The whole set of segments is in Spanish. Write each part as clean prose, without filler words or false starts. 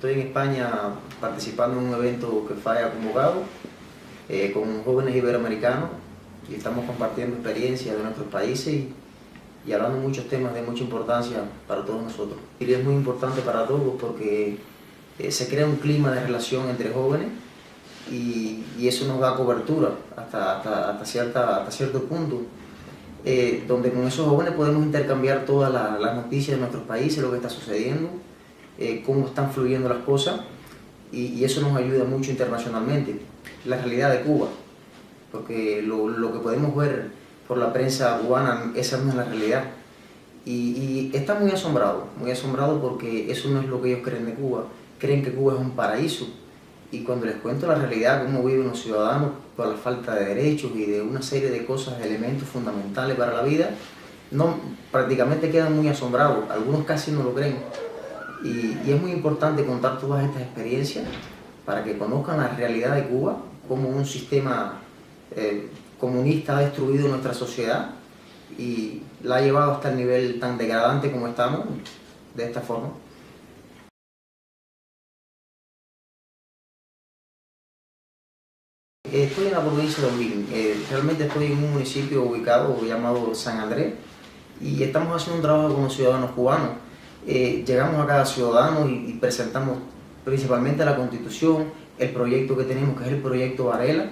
Estoy en España participando en un evento que FAE ha convocado con jóvenes iberoamericanos y estamos compartiendo experiencias de nuestros países y hablando de muchos temas de mucha importancia para todos nosotros. Y es muy importante para todos porque se crea un clima de relación entre jóvenes y eso nos da cobertura hasta cierto punto, donde con esos jóvenes podemos intercambiar todas las noticias de nuestros países, lo que está sucediendo, cómo están fluyendo las cosas, y eso nos ayuda mucho internacionalmente. La realidad de Cuba, porque lo que podemos ver por la prensa cubana, esa no es la realidad. Y está muy asombrado porque eso no es lo que ellos creen de Cuba. Creen que Cuba es un paraíso. Y cuando les cuento la realidad, cómo viven los ciudadanos por la falta de derechos y de una serie de cosas, de elementos fundamentales para la vida, prácticamente quedan muy asombrados. Algunos casi no lo creen. Y es muy importante contar todas estas experiencias para que conozcan la realidad de Cuba, cómo un sistema comunista ha destruido nuestra sociedad y la ha llevado hasta el nivel tan degradante como estamos, de esta forma. Estoy en la provincia de Holguín, realmente estoy en un municipio ubicado llamado San Andrés y estamos haciendo un trabajo con los ciudadanos cubanos. Llegamos a cada ciudadano y presentamos principalmente la Constitución, el proyecto que tenemos, que es el proyecto Varela,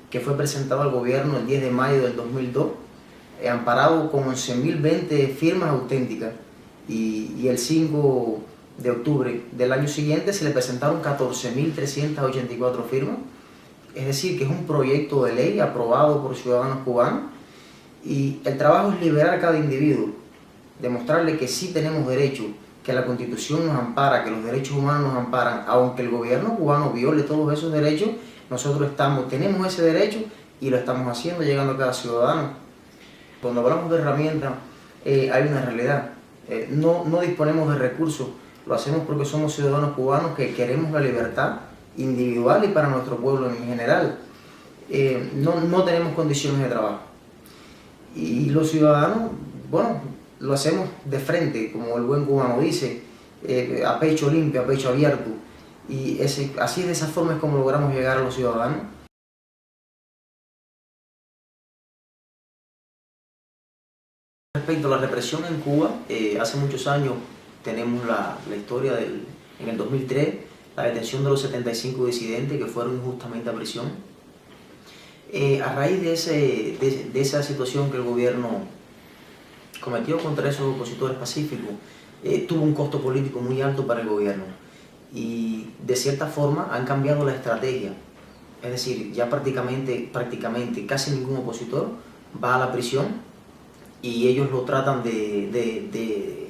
que fue presentado al gobierno el 10 de mayo del 2002, amparado con 11.020 firmas auténticas, y el 5 de octubre del año siguiente se le presentaron 14.384 firmas. Es decir, que es un proyecto de ley aprobado por ciudadanos cubanos, y el trabajo es liberar a cada individuo, demostrarle que sí tenemos derechos, que la Constitución nos ampara, que los derechos humanos nos amparan. Aunque el gobierno cubano viole todos esos derechos, nosotros tenemos ese derecho y lo estamos haciendo, llegando a cada ciudadano. Cuando hablamos de herramientas, hay una realidad. No disponemos de recursos, lo hacemos porque somos ciudadanos cubanos que queremos la libertad individual y para nuestro pueblo en general. No tenemos condiciones de trabajo. Y los ciudadanos, bueno, lo hacemos de frente, como el buen cubano dice, a pecho limpio, a pecho abierto. Y así, de esa forma es como logramos llegar a los ciudadanos. Respecto a la represión en Cuba, hace muchos años tenemos la historia en el 2003, la detención de los 75 disidentes que fueron injustamente a prisión. A raíz de esa situación que el gobierno cometió contra esos opositores pacíficos, tuvo un costo político muy alto para el gobierno y de cierta forma han cambiado la estrategia. Es decir, ya prácticamente casi ningún opositor va a la prisión y ellos lo tratan de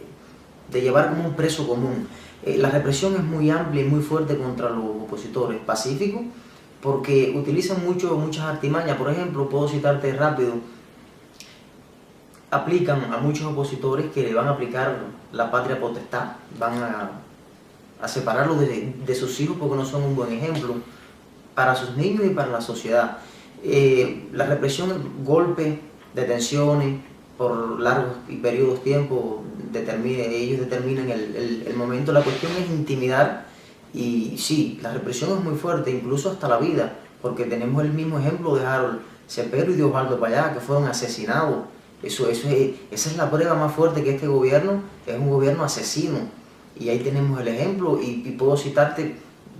llevar como un preso común. La represión es muy amplia y muy fuerte contra los opositores pacíficos porque utilizan muchas artimañas. Por ejemplo, puedo citarte rápido, aplican a muchos opositores que le van a aplicar la patria potestad, van a separarlos de sus hijos porque no son un buen ejemplo para sus niños y para la sociedad. La represión, golpes, detenciones por largos y periodos de tiempo, ellos determinan el momento. La cuestión es intimidar, y sí, la represión es muy fuerte, incluso hasta la vida, porque tenemos el mismo ejemplo de Harold Cepero y de Osvaldo Payá, que fueron asesinados. Esa es la prueba más fuerte que este gobierno es un gobierno asesino, y ahí tenemos el ejemplo, y puedo citarte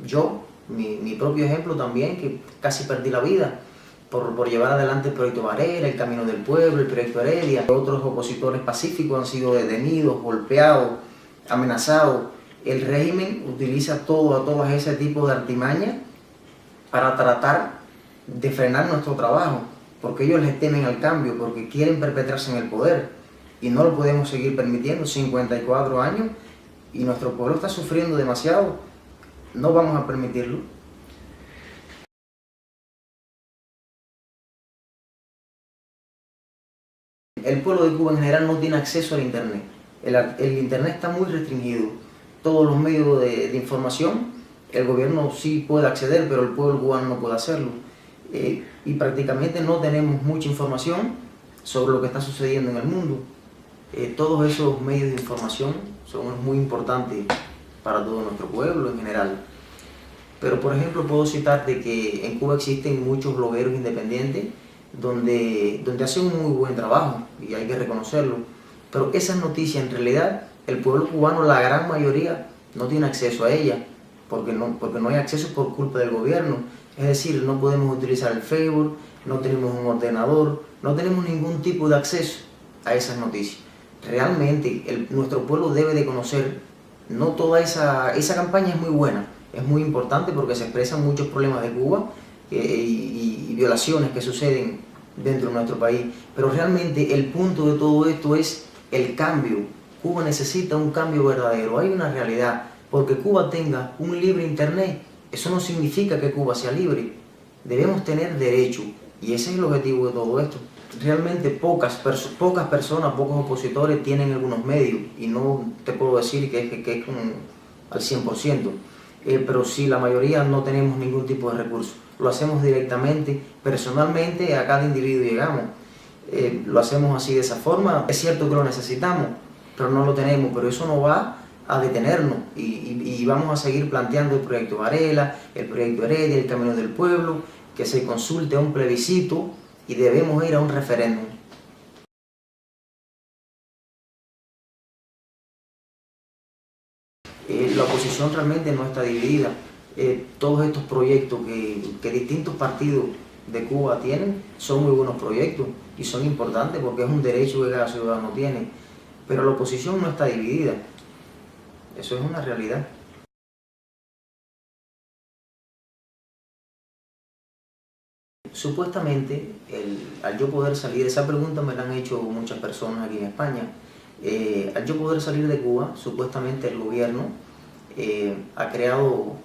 yo, mi propio ejemplo también, que casi perdí la vida por llevar adelante el proyecto Varela, el Camino del Pueblo, el proyecto Heredia. Otros opositores pacíficos han sido detenidos, golpeados, amenazados. El régimen utiliza todo ese tipo de artimañas para tratar de frenar nuestro trabajo, porque ellos les temen al cambio, porque quieren perpetrarse en el poder y no lo podemos seguir permitiendo. 54 años y nuestro pueblo está sufriendo demasiado, no vamos a permitirlo. El pueblo de Cuba en general no tiene acceso al internet, el internet está muy restringido, todos los medios de información, el gobierno sí puede acceder, pero el pueblo cubano no puede hacerlo. Y prácticamente no tenemos mucha información sobre lo que está sucediendo en el mundo. Todos esos medios de información son muy importantes para todo nuestro pueblo en general. Pero por ejemplo puedo citarte que en Cuba existen muchos blogueros independientes donde hacen un muy buen trabajo y hay que reconocerlo. Pero esas noticias en realidad el pueblo cubano, la gran mayoría, no tiene acceso a ellas porque no hay acceso por culpa del gobierno. Es decir, no podemos utilizar el Facebook, no tenemos un ordenador, no tenemos ningún tipo de acceso a esas noticias. Realmente nuestro pueblo debe de conocer, no toda esa campaña es muy buena, es muy importante porque se expresan muchos problemas de Cuba y violaciones que suceden dentro de nuestro país, pero realmente el punto de todo esto es el cambio. Cuba necesita un cambio verdadero, hay una realidad. Porque Cuba tenga un libre internet, eso no significa que Cuba sea libre. Debemos tener derecho y ese es el objetivo de todo esto. Realmente pocas personas, pocos opositores tienen algunos medios y no te puedo decir que es al 100%, pero sí la mayoría no tenemos ningún tipo de recurso. Lo hacemos directamente, personalmente a cada individuo llegamos. Lo hacemos así de esa forma. Es cierto que lo necesitamos, pero no lo tenemos, pero eso no va a detenernos y vamos a seguir planteando el proyecto Varela, el proyecto Heredia, el Camino del Pueblo, que se consulte a un plebiscito y debemos ir a un referéndum. La oposición realmente no está dividida. Todos estos proyectos que distintos partidos de Cuba tienen son muy buenos proyectos y son importantes porque es un derecho que cada ciudadano tiene, pero la oposición no está dividida. Eso es una realidad. Supuestamente, al yo poder salir, esa pregunta me la han hecho muchas personas aquí en España, al yo poder salir de Cuba, supuestamente el gobierno ha creado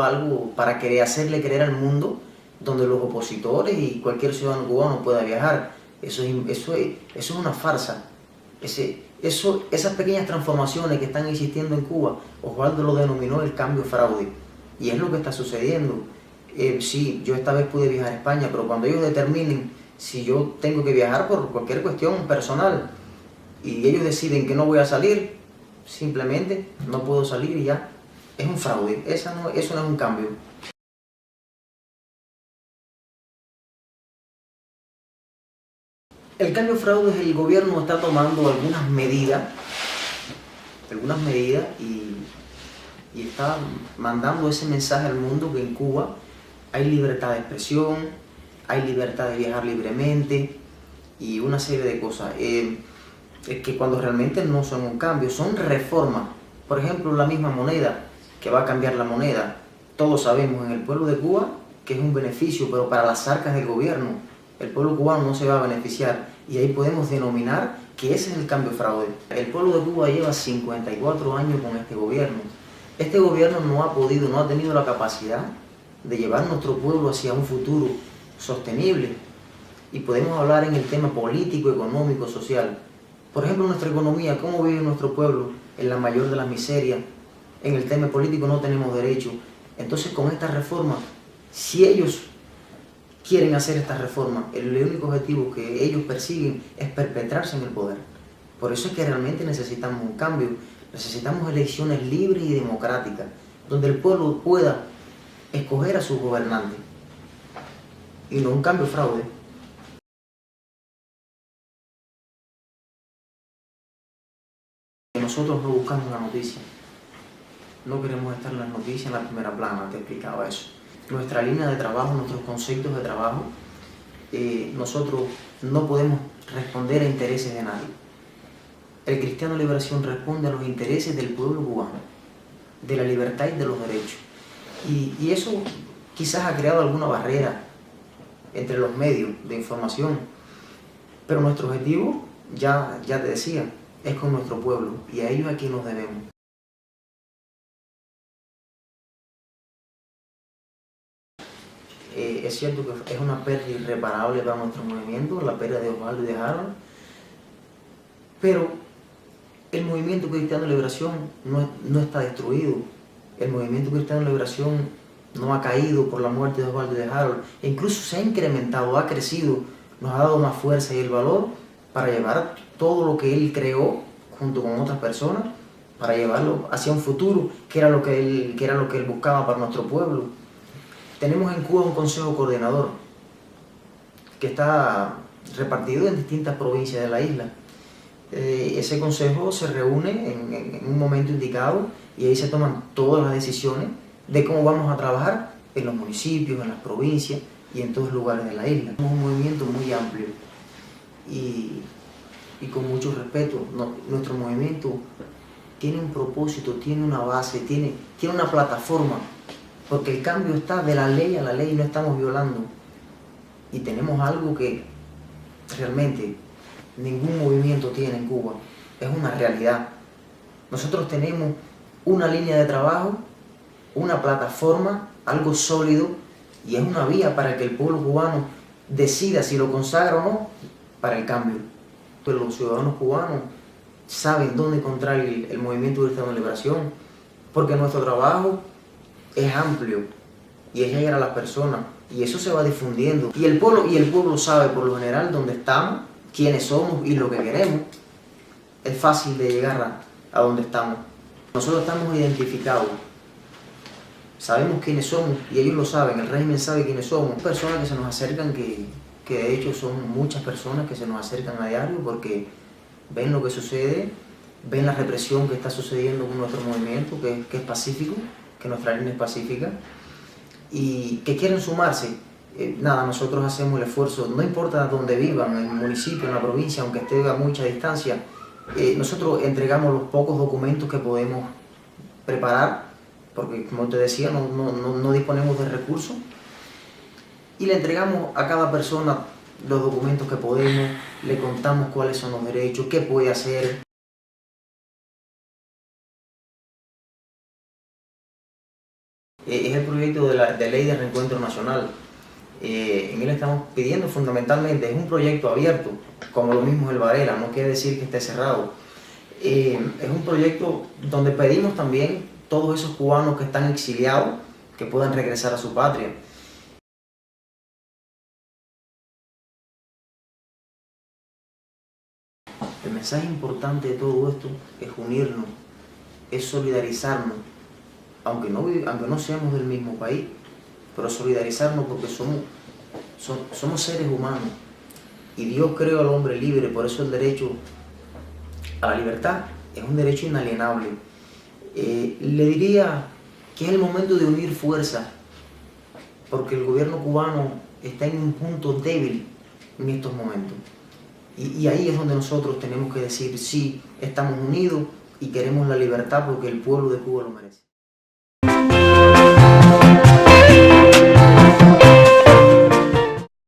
algo para hacerle creer al mundo donde los opositores y cualquier ciudadano cubano pueda viajar. Eso es una farsa. Esas pequeñas transformaciones que están existiendo en Cuba, Osvaldo lo denominó el cambio fraude. Y es lo que está sucediendo. Sí, yo esta vez pude viajar a España, pero cuando ellos determinen si yo tengo que viajar por cualquier cuestión personal y ellos deciden que no voy a salir, simplemente no puedo salir y ya. Es un fraude, eso no es un cambio. El cambio fraude es el gobierno está tomando algunas medidas y está mandando ese mensaje al mundo que en Cuba hay libertad de expresión, hay libertad de viajar libremente y una serie de cosas. Es que cuando realmente no son un cambio, son reformas. Por ejemplo, la misma moneda, que va a cambiar la moneda. Todos sabemos en el pueblo de Cuba que es un beneficio, pero para las arcas del gobierno, el pueblo cubano no se va a beneficiar. Y ahí podemos denominar que ese es el cambio fraude. El pueblo de Cuba lleva 54 años con este gobierno. Este gobierno no ha tenido la capacidad de llevar nuestro pueblo hacia un futuro sostenible. Y podemos hablar en el tema político, económico, social. Por ejemplo, nuestra economía, ¿cómo vive nuestro pueblo? En la mayor de las miserias. En el tema político no tenemos derecho. Entonces, con esta reforma, si ellos quieren hacer esta reforma, el único objetivo que ellos persiguen es perpetrarse en el poder. Por eso es que realmente necesitamos un cambio. Necesitamos elecciones libres y democráticas, donde el pueblo pueda escoger a sus gobernantes. Y no un cambio fraude. Nosotros no buscamos la noticia. No queremos estar en las noticias en la primera plana, te explicaba eso. Nuestra línea de trabajo, nuestros conceptos de trabajo, nosotros no podemos responder a intereses de nadie. El Cristiano Liberación responde a los intereses del pueblo cubano, de la libertad y de los derechos. Y eso quizás ha creado alguna barrera entre los medios de información, pero nuestro objetivo, ya te decía, es con nuestro pueblo y a ellos aquí nos debemos. Es cierto que es una pérdida irreparable para nuestro movimiento, la pérdida de Osvaldo y de Harold, pero el movimiento Cristiano de Liberación no está destruido. El movimiento Cristiano de Liberación no ha caído por la muerte de Osvaldo y de Harold, e incluso se ha incrementado, ha crecido, nos ha dado más fuerza y el valor para llevar todo lo que él creó junto con otras personas para llevarlo hacia un futuro, que era lo que él buscaba para nuestro pueblo. Tenemos en Cuba un consejo coordinador que está repartido en distintas provincias de la isla. Ese consejo se reúne en un momento indicado y ahí se toman todas las decisiones de cómo vamos a trabajar en los municipios, en las provincias y en todos los lugares de la isla. Es un movimiento muy amplio y con mucho respeto. Nuestro movimiento tiene un propósito, tiene una base, tiene una plataforma, porque el cambio está de la ley a la ley y no estamos violando. Y tenemos algo que realmente ningún movimiento tiene en Cuba, es una realidad. Nosotros tenemos una línea de trabajo, una plataforma, algo sólido, y es una vía para que el pueblo cubano decida si lo consagra o no para el cambio. Pero los ciudadanos cubanos saben dónde encontrar el movimiento cristiano de liberación, porque nuestro trabajo es amplio y es llegar a las personas, y eso se va difundiendo. Y el pueblo sabe por lo general dónde estamos, quiénes somos y lo que queremos. Es fácil de llegar a donde estamos. Nosotros estamos identificados, sabemos quiénes somos y ellos lo saben, el régimen sabe quiénes somos. Personas que se nos acercan, que de hecho son muchas personas que se nos acercan a diario porque ven lo que sucede, ven la represión que está sucediendo con nuestro movimiento, que es pacífico, que nuestra línea es pacífica, y que quieren sumarse. Nada, nosotros hacemos el esfuerzo, no importa dónde vivan, en el municipio, en la provincia, aunque esté a mucha distancia, nosotros entregamos los pocos documentos que podemos preparar, porque como te decía, no disponemos de recursos, y le entregamos a cada persona los documentos que podemos, le contamos cuáles son los derechos, qué puede hacer. Es el proyecto de ley de reencuentro nacional. En él estamos pidiendo fundamentalmente, es un proyecto abierto, como lo mismo es el Varela, no quiere decir que esté cerrado. Es un proyecto donde pedimos también todos esos cubanos que están exiliados que puedan regresar a su patria. El mensaje importante de todo esto es unirnos, es solidarizarnos, aunque no seamos del mismo país, pero solidarizarnos porque somos seres humanos y Dios creó al hombre libre, por eso el derecho a la libertad es un derecho inalienable. Le diría que es el momento de unir fuerzas, porque el gobierno cubano está en un punto débil en estos momentos. Y ahí es donde nosotros tenemos que decir, sí, estamos unidos y queremos la libertad porque el pueblo de Cuba lo merece.